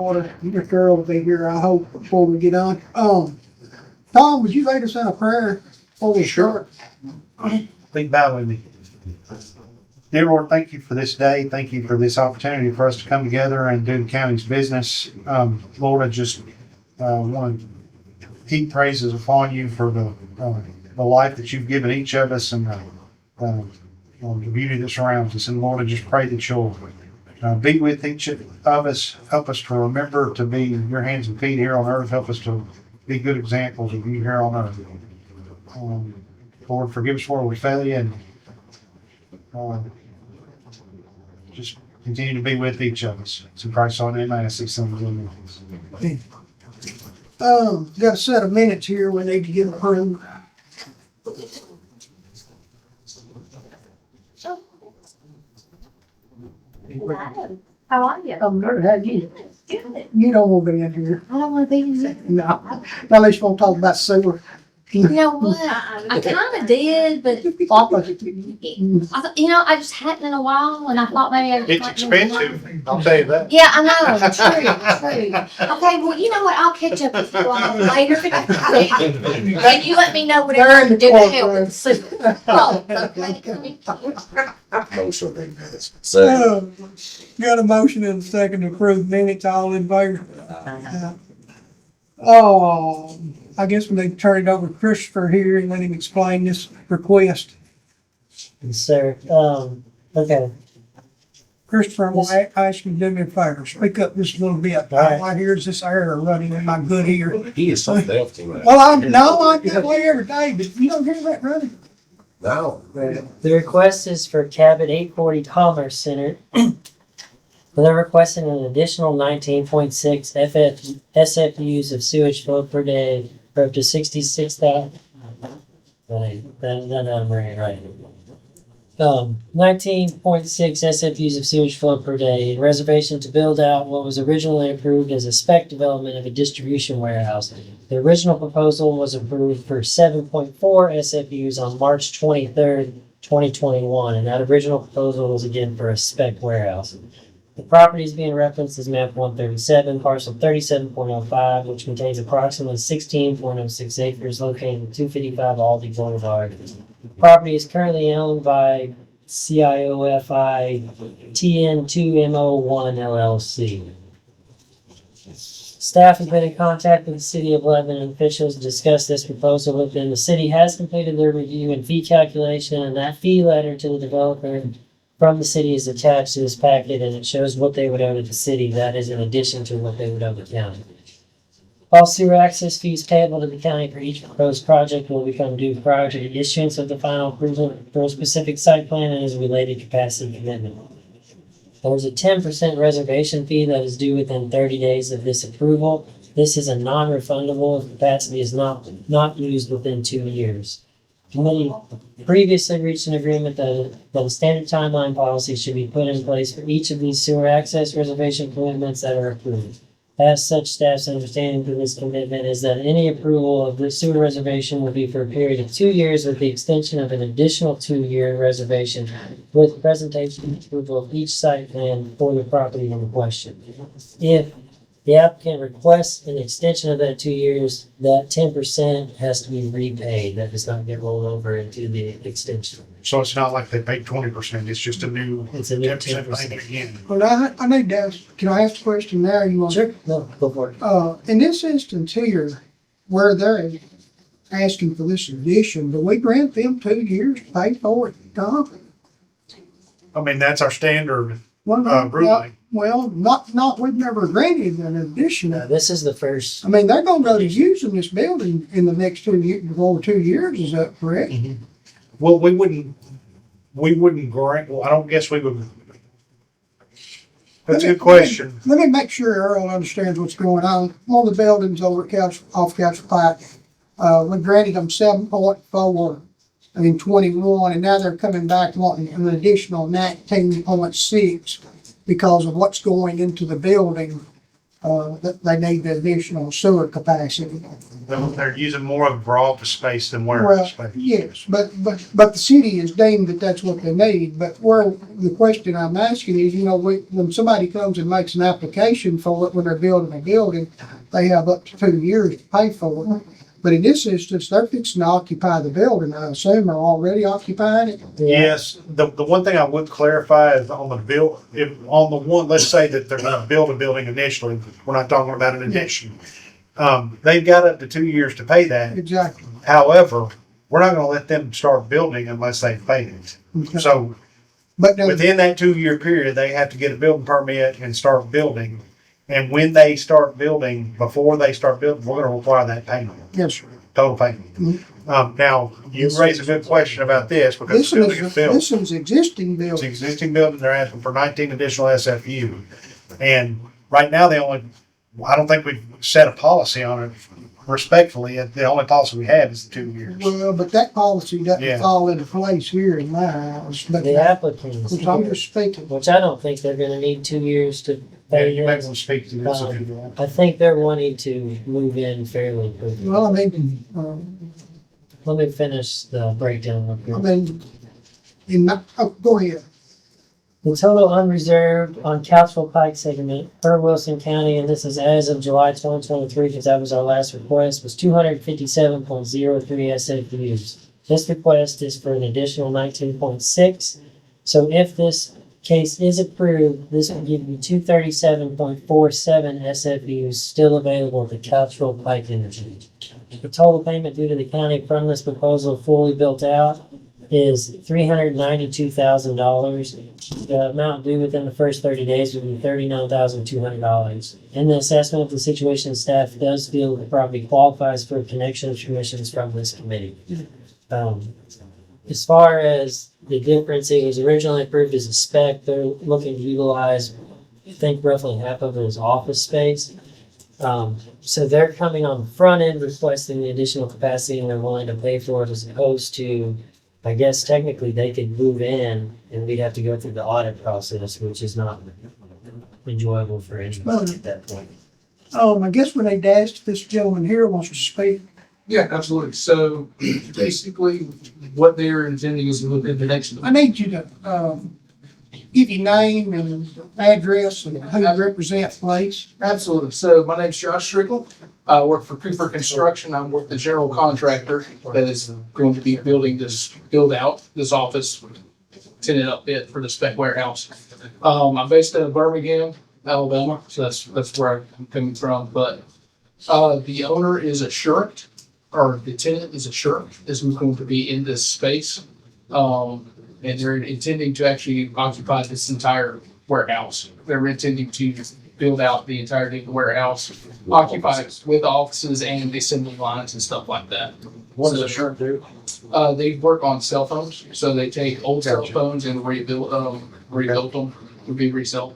Mr. Earl will be here, I hope, before we get on. Tom, would you lead us in a prayer before we start? Please bow with me. Dear Lord, thank you for this day. Thank you for this opportunity for us to come together and do the county's business. Lord, I just want to heap praises upon you for the life that you've given each of us and the beauty that surrounds us. And Lord, I just pray that you'll be with each of us. Help us to remember to be your hands and feet here on earth. Help us to be good examples of you here on earth. Lord, forgive us where we fail you, and just continue to be with each of us. It's in Christ's name I ask these things. Got a set of minutes here we need to get approved. How are you? I'm good, how'd you? Good. You don't want to be in here. I don't want to be in here. No, not unless you want to talk about sewer. You know what? I kind of did, but Papa. I thought, I just hadn't in a while, and I thought maybe I It's expensive, I'll tell you that. Yeah, I know. True. Okay, well, you know what? I'll catch up with you all later. And you let me know whatever I can do to help with the soup. Oh, okay. Second. Got a motion and a second to approve minutes, all in favor? I guess we need to turn it over to Christopher here and let him explain this request. Yes, sir. Okay. Christopher, I'm gonna ask you to do me a favor, speak up just a little bit. All right. I hear this air running in my good ear. He is something else tonight. Well, I that way every day, but you don't hear that running. No. The request is for Cabot 840 Commerce Center. They're requesting an additional 19.6 SFUs of sewage flow per day for up to 66,000. That I'm reading right. 19.6 SFUs of sewage flow per day in reservation to build out what was originally approved as a spec development of a distribution warehouse. The original proposal was approved for 7.4 SFUs on March 23rd, 2021, and that original proposal was again for a spec warehouse. The property is being referenced as map 137, parcel 37.05, which contains approximately 16.06 acres located at 255 Aldi Boulevard. The property is currently owned by CIOFI TN2MO1 LLC. Staff has been in contact with the City of Lebanon officials to discuss this proposal with them. The city has completed their review and fee calculation, and that fee letter to the developer from the city is attached to this packet, and it shows what they would owe to the city. That is in addition to what they would owe the county. All sewer access fees payable to the county for each proposed project will become due prior to the issuance of the final approval for a specific site plan and is a related capacity commitment. There's a 10% reservation fee that is due within 30 days of this approval. This is a non-refundable if capacity is not used within 2 years. The committee previously reached an agreement that a standard timeline policy should be put in place for each of these sewer access reservation commitments that are approved. As such, staff's understanding for this commitment is that any approval of the sewer reservation will be for a period of 2 years with the extension of an additional 2-year reservation with presentation and approval of each site plan for the property in question. If the applicant requests an extension of that 2 years, that 10% has to be repaid. That does not get rolled over into the extension. So it's not like they paid 20%, it's just a new It's a new 10% 10%. thing again. Well, I need to ask, can I ask a question now? You want? Sure. No, go for it. In this instance here, where they're asking for this addition, do we grant them 2 years to pay for it, Tom? I mean, that's our standard Well, ruling. well, we've never granted an addition. This is the first. I mean, they're gonna go to using this building in the next 2 years, over 2 years, is that correct? Well, we wouldn't grant, well, I don't guess we would. That's a good question. Let me make sure Earl understands what's going on. One of the buildings over at off Couch Pike, we granted them 7.4 in 21, and now they're coming back wanting an additional 19.6 because of what's going into the building that they need the additional sewer capacity. They're using more of our office space than Well, warehouse space. yes, but the city has deemed that that's what they need, but where, the question I'm asking is, when somebody comes and makes an application for it, when they're building a building, they have up to 2 years to pay for it. But in this instance, they're fixing to occupy the building, I assume, or already occupying it. Yes, the one thing I would clarify is on the build, if on the one, let's say that they're gonna build a building initially, we're not talking about an addition. They've got up to 2 years to pay that. Exactly. However, we're not gonna let them start building unless they pay it. Okay. So But now, within that 2 year period, they have to get a building permit and start building. And when they start building, before they start building, we're gonna require that payment, yes, sir. total payment. Now, you raise a good question about this because This the building is is, built. this is existing It's an building. existing building, they're asking for 19 additional SFU. And right now, I don't think we've set a policy on it respectfully. The only policy we have is the 2 years. Well, but that policy Yeah. doesn't fall into place here in my house, but The applicants, which I'm just speaking. which I don't think they're gonna need 2 years to Yeah, pay you may this. want to speak to this if you want. I think they're wanting to move in fairly quickly. Well, I mean, Let me finish the breakdown real quick. go ahead. The total unreserved on Couchville Pike segment per Wilson County, and this is as of July 2023, because that was our last request, was 257.03 SFUs. This request is for an additional 19.6. So if this case is approved, this will give you 237.47 SFUs still available to Couchville Pike Energy. The total payment due to the county from this proposal fully built out is $392,000. The amount due within the first 30 days would be $39,200. In the assessment of the situation, staff does feel the property qualifies for connection commissions from this committee. As far as the difference, it was originally approved as a spec. They're looking to utilize, I think, roughly half of it as office space. So they're coming on the front end requesting the additional capacity and they're willing to pay for it, as opposed to, I guess technically they could move in and we'd have to go through the audit process, which is not enjoyable for anybody at that point. I guess when they asked if this gentleman here wants to speak. Yeah, absolutely. So basically, what they're intending is within the next. I need you to, give your name and address and who you represent, please. Absolutely. So my name's Josh Strickland. I work for Cooper Construction. I'm with the general contractor that is going to be build out this office, tenant up bit for the spec warehouse. I'm based out of Birmingham, Alabama, so that's where I'm coming from. But the owner is assured, or the tenant is assured, is who's going to be in this space. And they're intending to actually occupy this entire warehouse. They're intending to build out the entirety of the warehouse, occupy it with offices and assembly lines and stuff like that. What does Assurant do? They work on cell phones, so they take old cell phones and rebuild them, would be resold.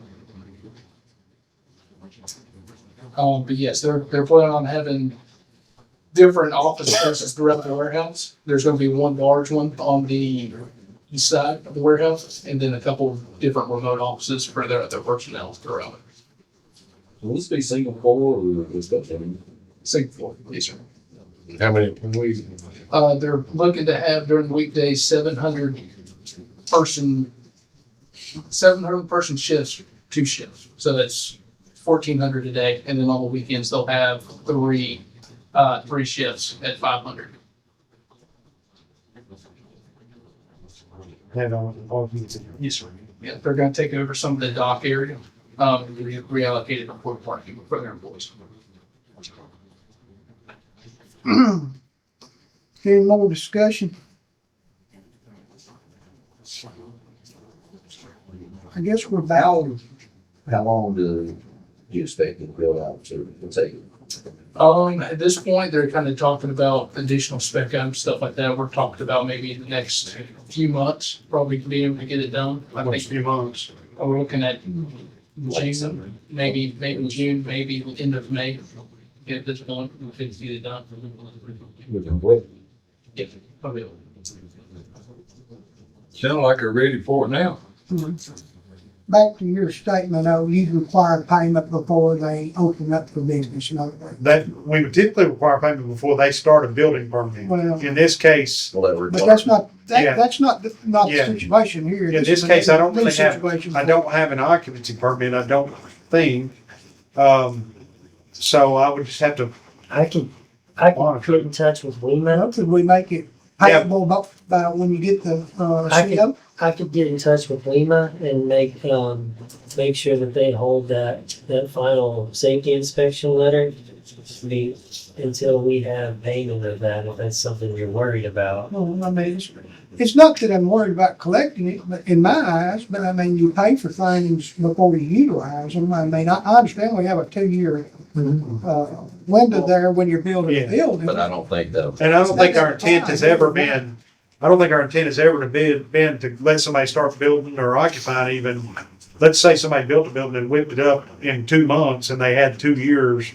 But yes, they're planning on having different office spaces throughout the warehouse. There's going to be one large one on the east side of the warehouse, and then a couple of different remote offices for their personnel throughout it. Will this be single floor or is that? Single floor, yes, sir. How many employees? They're looking to have during the weekdays 700 person shifts, 2 shifts. So that's 1,400 a day, and then on the weekends they'll have three shifts at 500. Yes, sir. Yeah, they're going to take over some of the dock area, reallocate it for parking for their employees. Any more discussion? I guess we're back. How long do you expect it to build out to take? At this point, they're kind of talking about additional spec items, stuff like that. We're talking about maybe in the next few months, probably being able to get it done. I think Few months. we're looking at June, maybe June, maybe end of May. At this point, we could get it done. Yeah, probably. Sound like they're ready for it now. back to your statement, you require payment before they open up for business, in other words. That, we would typically require payment before they start a building permit. Well, In this case, Well, but that's not, Yeah. that's not the Yeah. situation here. in this is case, I a don't new really have, situation. I don't have an occupancy permit, I don't think. So I would just have to, I can put in touch with WEMA. Well, could we make it payable by when you get the, I CO? I could get in touch with WEMA and make sure that they hold that final safety inspection letter until we have payment of that, if that's something you're worried about. Well, I mean, it's not that I'm worried about collecting it, but in my eyes, but I mean, you pay for things before you utilize them. I mean, I understand we have a 2-year, window there when you're building a Yeah. building. but I don't think that. and I don't think our intent has ever been, I don't think our intent has ever been to let somebody start building or occupying even. Let's say somebody built a building and whipped it up in 2 months and they had 2 years.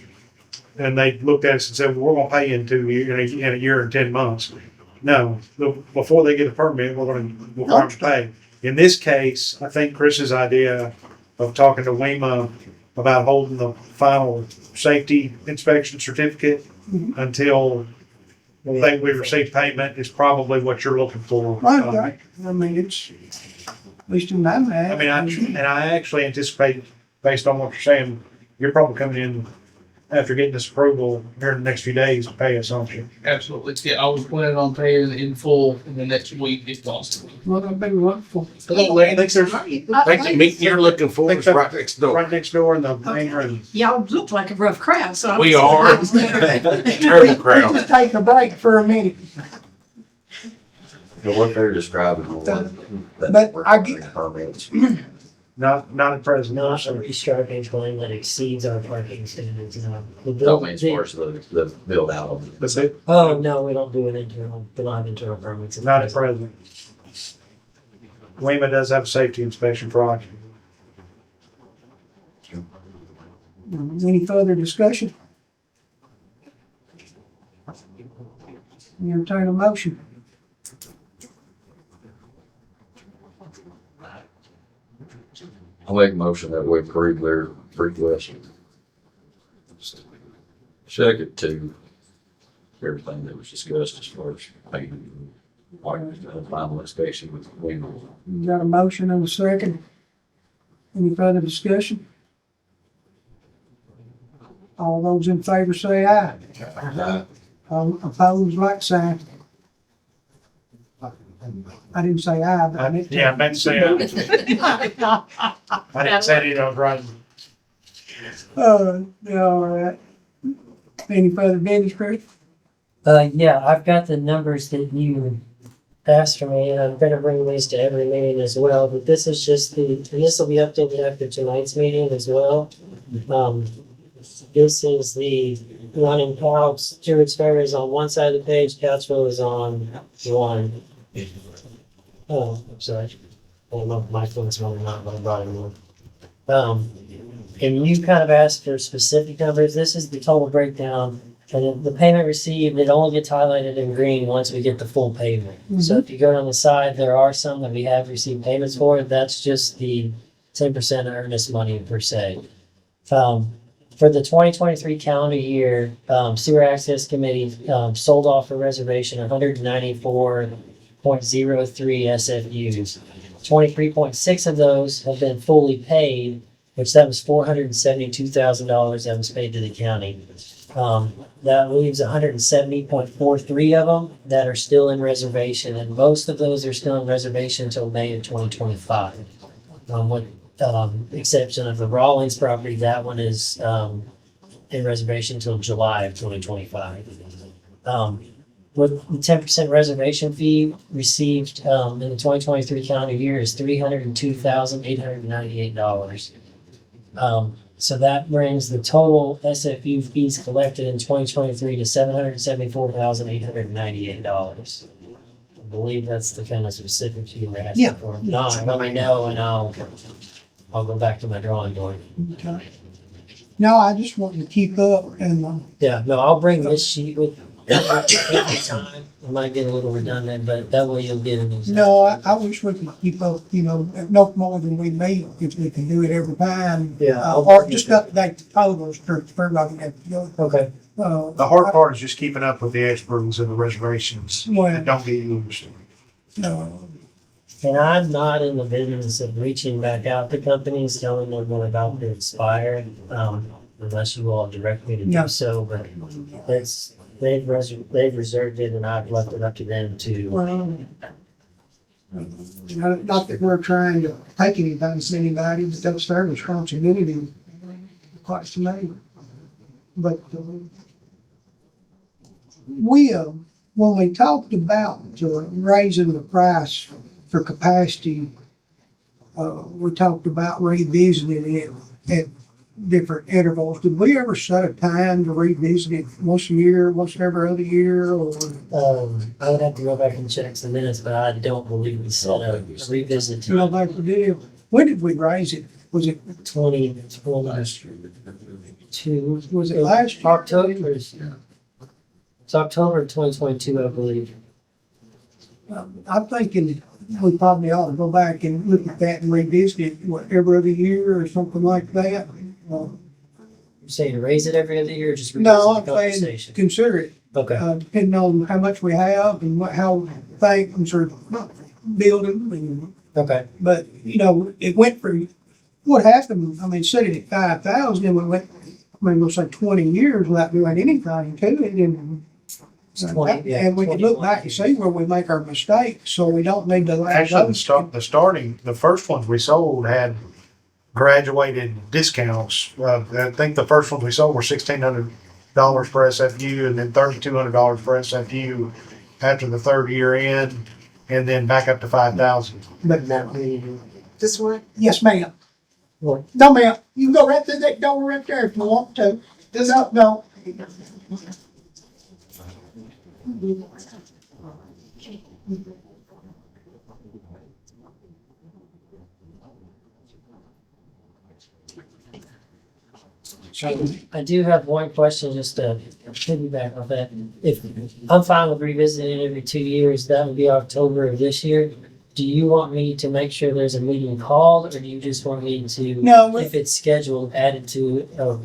And they looked at us and said, well, we're gonna pay you in 2 years, in a year and 10 months. No, before they get a permit, we're gonna require them to pay. In this case, I think Chris's idea of talking to WEMA about holding the final safety inspection certificate until we think we receive payment is probably what you're looking for. Right. I mean, it's, at least in my mind. I mean, I actually anticipate, based on what you're saying, you're probably coming in after getting this approval here in the next few days to pay us, aren't you? Absolutely. Yeah, I was planning on paying in full in the next week if possible. Well, that'd be wonderful. Thanks, there's Think the meeting you're looking for is right next door. right next door in the main room. Y'all look like a rough crowd, so. We are. Terrible crowd. Let's take a break for a minute. What they're describing. But I get- Permits. Not at present. Not a restriping plan that exceeds our parking standards, no. The No, buil- I mean, as far as the build out of it. That's it. Oh, no, we don't do an internal, we don't have internal permits. Not at present. WEMA does have a safety inspection for occupancy. Any further discussion? Entertain a motion. I'll make a motion that we approve their request. Second to everything that was discussed as far as paying, final inspection with WEMA. You got a motion and a second. Any further discussion? All those in favor say aye. All opposed, like sign. I didn't say aye, but I meant to. Yeah, I meant to say, I didn't say it, I was right. Yeah, all right. Any further business, Chris? Yeah, I've got the numbers that you asked for me, and I'm gonna bring these to every meeting as well, but this is just and this will be updated after tonight's meeting as well. This is the one in Powell's, Stewart's Ferry is on one side of the page, Couchville is on one. Oh, I'm sorry. Oh, my phone's running out, but I brought it in. And you kind of asked for specific numbers. This is the total breakdown. And the payment received, it only gets highlighted in green once we get the full payment. So if you go down the side, there are some that we have received payments for. That's just the 10% earnest money per se. For the 2023 calendar year, Sewer Access Committee sold off for reservation 194.03 SFUs. 23.6 of those have been fully paid, which that was $472,000 that was paid to the county. That leaves 170.43 of them that are still in reservation, and most of those are still in reservation until May of 2025. With exception of the Rawlings property, that one is in reservation until July of 2025. With the 10% reservation fee received in the 2023 calendar year is $302,898. So that brings the total SFU fees collected in 2023 to $774,898. I believe that's the kind of specifics you were asking Yeah. for. No, let me know and I'll go back to my drawing board. Okay. No, I just want to keep up and, Yeah, no, I'll bring this sheet with every time. It might get a little redundant, but that way you'll get an example. No, I wish we could keep up, no more than we need, if we can do it every time. Yeah. Or just update the totals for everybody have to go. Okay. The hard part is just keeping up with the experts and the reservations that Well, don't get used. no, And I'm not in the business of reaching back out to companies, telling them what about to expire, unless you all direct me to No. do so, but they've reserved it and I've left it up to them to. well, not that we're trying to take anything from anybody, but that's their responsibility, quite to me. But when we talked about raising the price for capacity, we talked about revisiting it at different intervals. Did we ever set a time to revisit it once a year, once every other year, or? I would have to go back and check some minutes, but I don't believe we set a revisit You know, like we did, when did we raise it? Was it, 2022. was it last year? October. It's October 2022, I believe. I'm thinking we probably ought to go back and look at that and revisit it, what, every other year or something like that. You say to raise it every other year, or just No, revisit the I'm saying conversation? consider it, Okay. depending on how much we have and how things are building. Okay. But, it went for, what happened, set it at 5,000, and we went, we'll say 20 years without doing anything to it, and It's 20, yeah, and we can look back and 21 see where we make our mistakes, so we don't need to. Actually, the first ones we sold had graduated discounts. I think the first ones we sold were $1,600 per SFU, and then $3,200 per SFU after the third year in, and then back up to 5,000. But, This one? yes, ma'am. What? No, ma'am, you can go right through that door right there if you want to. No. I do have one question, just to piggyback off that. If I'm fine with revisiting it every 2 years, that would be October of this year. Do you want me to make sure there's a meeting called, or do you just want me to, No, if it's scheduled, add it to a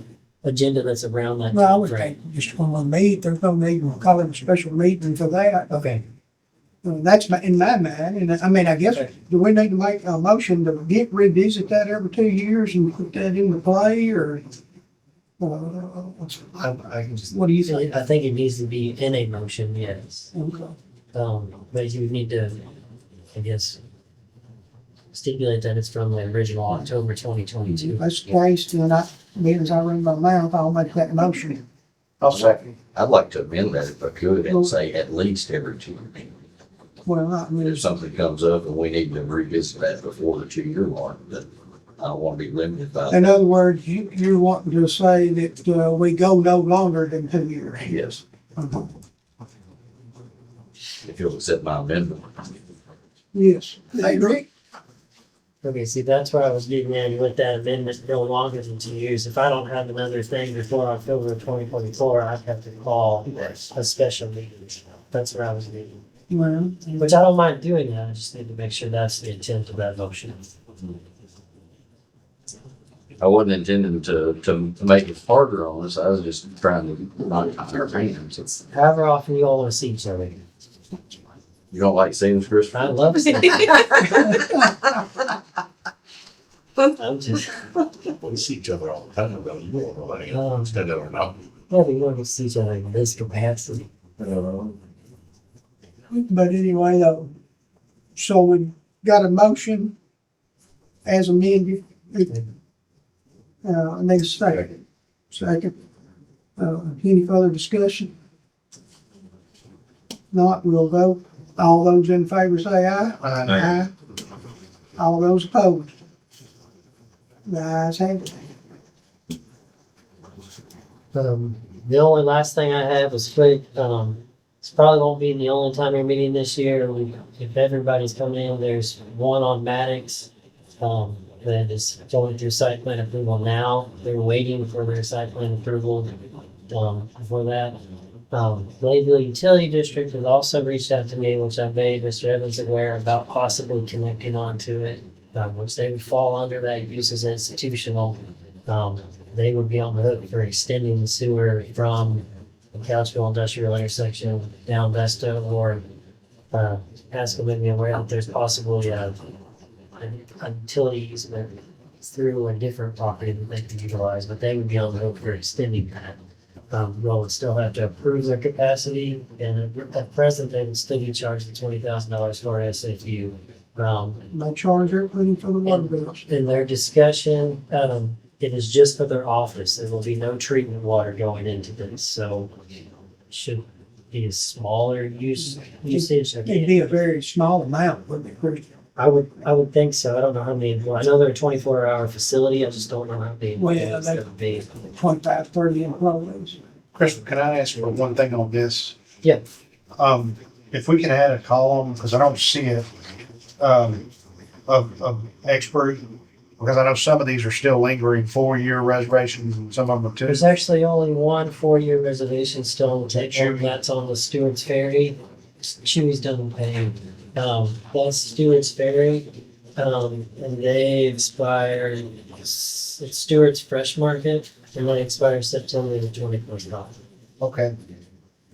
agenda that's around that? well, I would timeframe? think just when we meet, there's no need to call it a special meeting for that. Okay. That's in my mind, and I guess, Okay. do we need to make a motion to revisit that every 2 years and put that into play, or? I can just. What do you think? I think it needs to be in a motion, yes. Okay. But you would need to, I guess, stipulate that it's from the original October 2022. That's the case, then being as I run my mouth, I'll make that motion. I'll second. I'd like to amend that if I could and say at least every 2 years. Well, I mean, If something comes up and we need to revisit that before the 2 year mark, then I don't want to be limited by in that. other words, you're wanting to say that, we go no longer than 2 years. Yes, if you'll accept my amendment. Yes, I agree. Okay, see, that's where I was getting at with that amendment, no longer than 2 years. If I don't have another thing before October of 2024, I'd have to call a special meeting. That's where I was getting. Well, Which I don't mind doing that, I just need to make sure that's the intent of that motion. I wasn't intending to make it harder on us. I was just trying to not tie our hands. It's- However often you all want to see each other. You don't like seeing us, Christopher? I love seeing. I'm just, We see each other all the time, though. You don't know that. Um, Instead of, no. yeah, we want to see each other in this capacity. but anyway, so we got a motion as amended. I need a second. Second. Any further discussion? Not, we'll vote. All those in favor say aye. Aye. All those opposed? The ayes have it. The only last thing I have is quick, it's probably won't be the only time you're meeting this year. If everybody's coming in, there's one on Maddox, that is going through site plan approval now. They're waiting for their site plan approval, for that. Lakeville Utility District has also reached out to me, which I've made Mr. Evans aware about possibly connecting onto it, which they would fall under that use as institutional. They would be on the hook for extending the sewer from the Couchville Industrial intersection down Vesta or Haskell made me aware that there's possibly a utility easement through a different property that they could utilize, but they would be on the hook for extending that. We'll would still have to approve their capacity, and at present, they would still be charged the $20,000 for SFU. They charge everything for the water bills. In their discussion, it is just for their office. There will be no treatment water going into this, so it should be a smaller usage. It'd be a very small amount, wouldn't it, Chris? I would think so. I don't know how many. I know they're a 24-hour facility. I just don't know how many. Well, yeah, it's gonna be. 25, 30 employees. Chris, can I ask for one thing on this? Yeah. If we can add a column, because I don't see it, of expert, because I know some of these are still lingering 4-year reservations and some of them are 2. There's actually only one 4-year reservation still on the table. Chewy. That's on the Stewart's Ferry. Chewy's done paying. That's Stewart's Ferry. And they expire, it's Stewart's Fresh Market, and they expire September the 2025. Okay.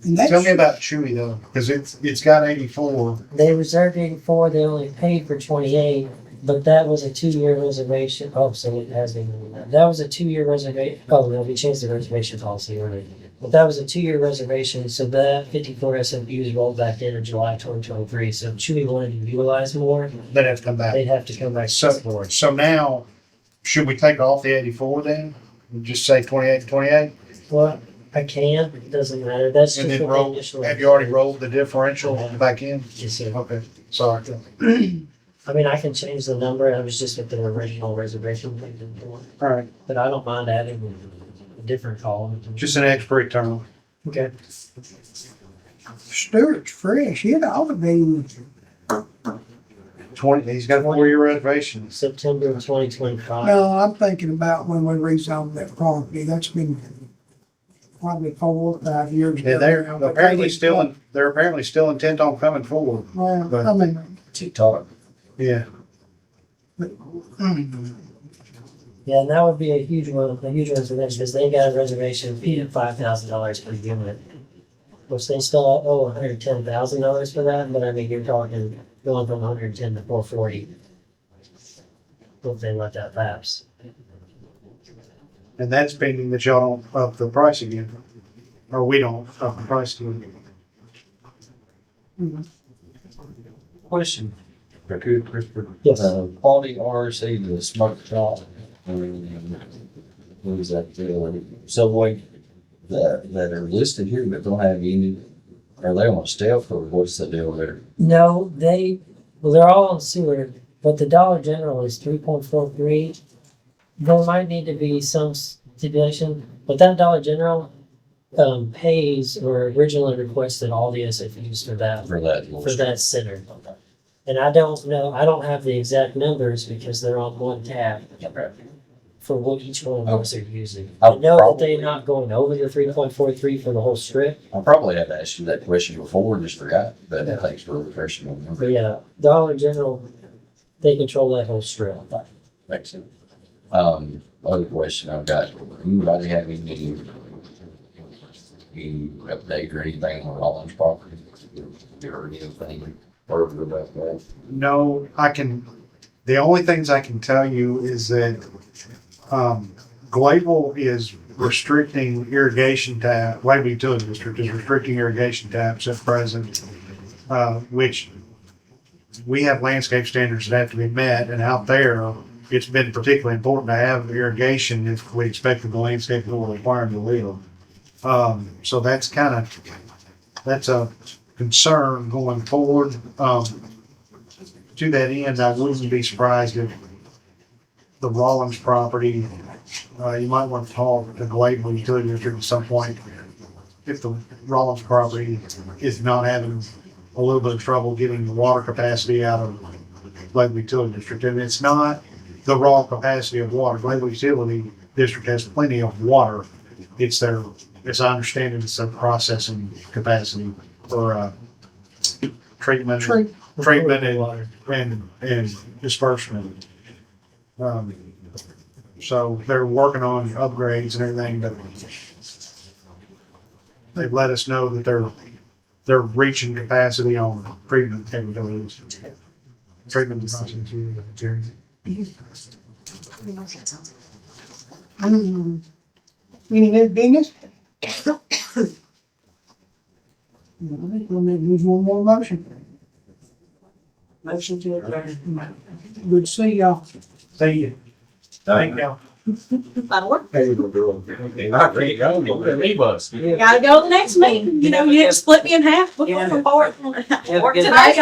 And Tell me that's, about Chewy though, because it's got 84. They reserved 84, they only paid for 28, but that was a 2-year reservation. Oh, so it has been, that was a 2-year reservation. Oh, no, we changed the reservation policy earlier. But that was a 2-year reservation, so that 54 SMUs rolled back in July 2023. So if Chewy wanted to utilize more, They'd have to come back. they'd have to come back to the board. So now, should we take off the 84 then? And just say 28 and 28? Well, I can, it doesn't matter. That's And just then what the roll, initial. have you already rolled the differential back in? Yes, sir. Okay, sorry. I mean, I can change the number. I was just with the original reservation. All right, But I don't mind adding a different column. just an expiry term. Okay. Stewart's fresh, it ought to be, 20, he's got a 4-year reservation. September of 2025. no, I'm thinking about when we rezoned that property. That's been probably 4 or 5 years ago. Yeah, they're now, but apparently they still, didn't- they're apparently still intent on coming forward. Well, I mean, TikTok. Yeah. Yeah, and that would be a huge one for them because they got a reservation fee of $5,000 per unit, which they still owe $110,000 for that. But I mean, you're talking going from 110 to 440 if they let that lapse. And that's pending that y'all don't up the price again. Or we don't up the price again. Question. If I could, Christopher. Yes. Quality RC, the smoke shop, what is that, Subway, that are listed here but don't have any, are they on stealth or what's the deal there? No, they're all on sewer, but the Dollar General is 3.43. There might need to be some stipulation, but that Dollar General pays or originally requested all the SFUs for that For that? center. And I don't know, I don't have the exact numbers because they're on one tab for what each one of those are using. I I'll know that probably- they're not going over the 3.43 for the whole strip, I probably have asked you that question before and just forgot, but thanks for refreshing my but memory. yeah, Dollar General, they control that whole strip. Thanks. Other question I've got, anybody have any update or anything on Rollins property? Or anything further about that? No, the only things I can tell you is that, Gladeville is restricting irrigation Gladeville Utility District is restricting irrigation taps at present, which we have landscape standards that have to be met, and out there, it's been particularly important to have irrigation if we expect the landscape will require them to live. So that's a concern going forward. To that end, I wouldn't be surprised if the Rollins property, you might want to talk to Gladeville Utility District at some point. If the Rollins property is not having a little bit of trouble getting the water capacity out of Gladeville Utility District, and it's not the raw capacity of water. Gladeville Utility District has plenty of water. It's their as I understand it, it's a processing capacity for, treatment, treatment and disbursement. So they're working on upgrades and everything, but they've let us know that they're reaching capacity on treatment capabilities. Treatment and processing. Any new business? All right, we'll need one more motion. Motion to adjourn. Good to see y'all. See you. Thank you. That'll work. I agree. Leave us. Gotta go to the next meeting. You know, you didn't split me in half before. Yeah. Work Have a good today.